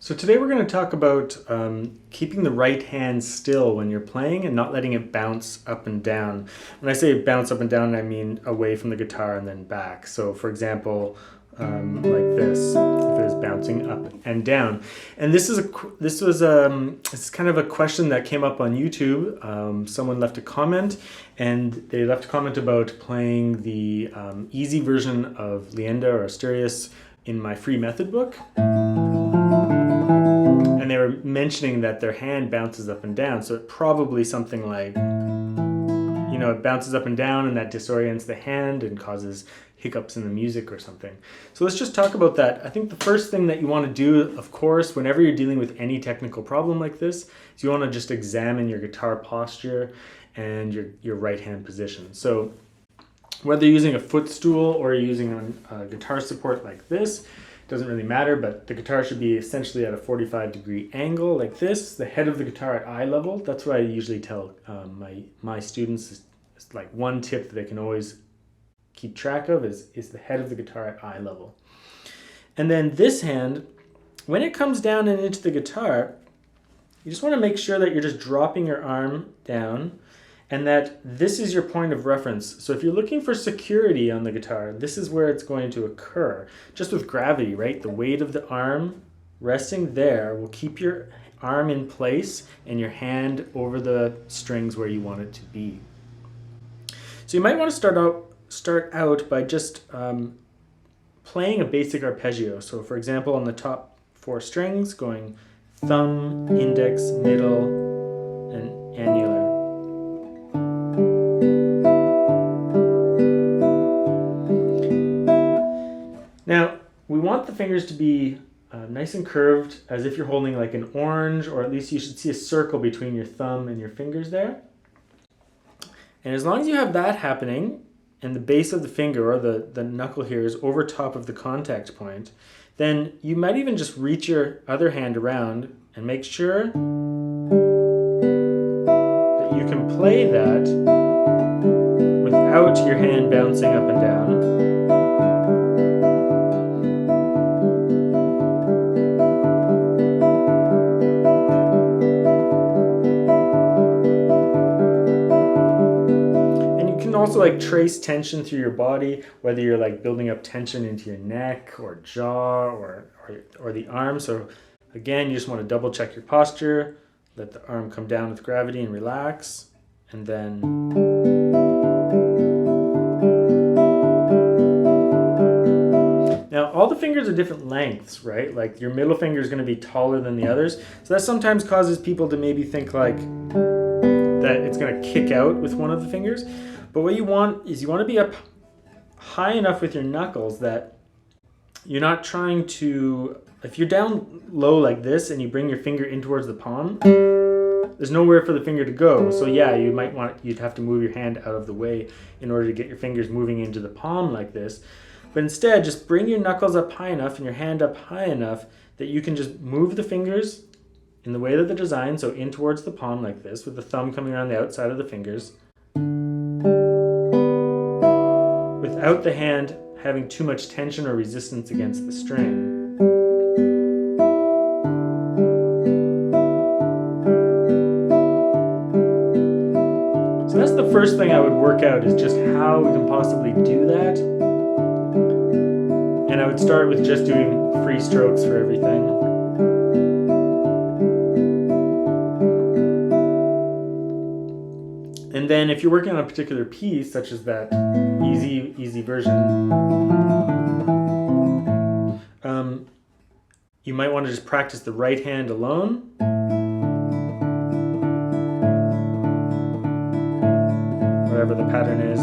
So today we're going to talk about keeping the right hand still when you're playing and not letting it bounce up and down. When I say bounce up and down, I mean away from the guitar and then back. So for example, like this, if it was bouncing up and down. And this is it's kind of a question that came up on YouTube. Someone left a comment, and they left a comment about playing the easy version of Leander or Asturias in my free method book. And they were mentioning that their hand bounces up and down. So it probably something like, it bounces up and down and that disorients the hand and causes hiccups in the music or something. So let's just talk about that. I think the first thing that you want to do, of course, whenever you're dealing with any technical problem like this, is you want to just examine your guitar posture and your right hand position. So whether you're using a footstool or you're using a guitar support like this, doesn't really matter, but the guitar should be essentially at a 45-degree angle like this, the head of the guitar at eye level. That's what I usually tell my students is like one tip that they can always keep track of is the head of the guitar at eye level. And then this hand, when it comes down and into the guitar, you just want to make sure that you're just dropping your arm down and that this is your point of reference. So if you're looking for security on the guitar, this is where it's going to occur. Just with gravity, right? The weight of the arm resting there will keep your arm in place and your hand over the strings where you want it to be. So you might want to start out by just playing a basic arpeggio. So for example, on the top 4 strings, going thumb, index, middle, and annular. Now, we want the fingers to be nice and curved, as if you're holding like an orange, or at least you should see a circle between your thumb and your fingers there. And as long as you have that happening, and the base of the finger, or the knuckle here, is over top of the contact point, then you might even just reach your other hand around and make sure that you can play that without your hand bouncing up and down. Also like trace tension through your body, whether you're like building up tension into your neck or jaw or the arm. So again, you just want to double check your posture, let the arm come down with gravity and relax, and then now all the fingers are different lengths, right? Like your middle finger is going to be taller than the others, so that sometimes causes people to maybe think like that it's going to kick out with one of the fingers. But what you want is you want to be up high enough with your knuckles that you're not trying to, if you're down low like this and you bring your finger in towards the palm, there's nowhere for the finger to go. So yeah, you'd have to move your hand out of the way in order to get your fingers moving into the palm like this. But instead, just bring your knuckles up high enough and your hand up high enough that you can just move the fingers in the way that they're designed, so in towards the palm like this, with the thumb coming around the outside of the fingers, without the hand having too much tension or resistance against the string. So that's the first thing I would work out, is just how we can possibly do that. And I would start with just doing free strokes for everything. And then if you're working on a particular piece, such as that easy version, you might want to just practice the right hand alone. Whatever the pattern is.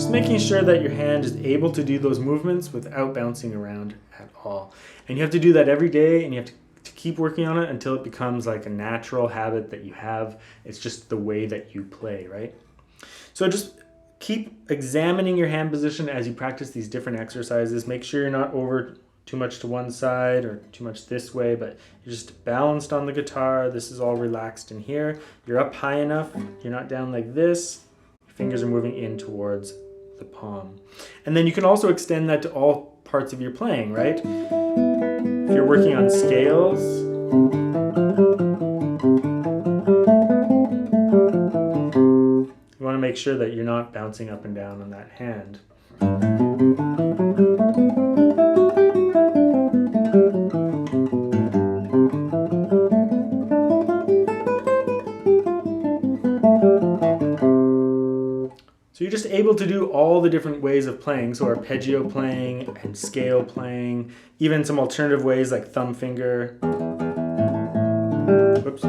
Just making sure that your hand is able to do those movements without bouncing around at all. And you have to do that every day, and you have to keep working on it until it becomes like a natural habit that you have. It's just the way that you play, right? So just keep examining your hand position as you practice these different exercises. Make sure you're not over too much to one side or too much this way, but you're just balanced on the guitar. This is all relaxed in here. You're up high enough. You're not down like this. Your fingers are moving in towards the palm. And then you can also extend that to all parts of your playing, right? if you're working on scales, you want to make sure that you're not bouncing up and down on that hand. So you're just able to do all the different ways of playing. So arpeggio playing and scale playing, even some alternative ways like thumb finger. Whoops.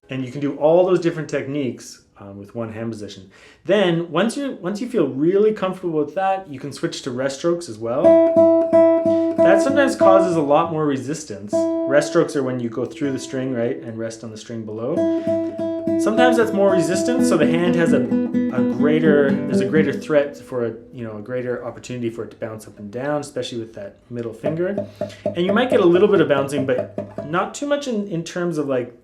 And you can do all those different techniques with one hand position. Then once you feel really comfortable with that, you can switch to rest strokes as well. That sometimes causes a lot more resistance. Rest strokes are when you go through the string, right, and rest on the string below. Sometimes that's more resistance, so the hand has there's a greater threat for a greater opportunity for it to bounce up and down, especially with that middle finger. And you might get a little bit of bouncing, but not too much in terms of like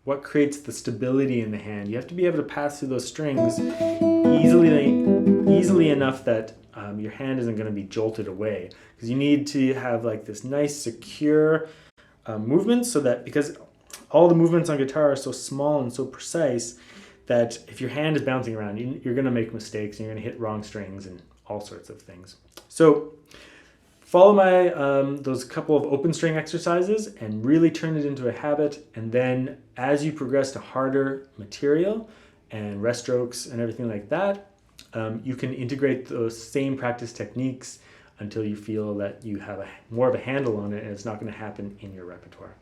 what creates the stability in the hand. You have to be able to pass through those strings easily enough that your hand isn't going to be jolted away, because you need to have like this nice secure movement, so that because all the movements on guitar are so small and so precise that if your hand is bouncing around, you're going to make mistakes and you're going to hit wrong strings and all sorts of things. So follow my those couple of open string exercises and really turn it into a habit. And then as you progress to harder material and rest strokes and everything like that, you can integrate those same practice techniques until you feel that you have more of a handle on it and it's not going to happen in your repertoire.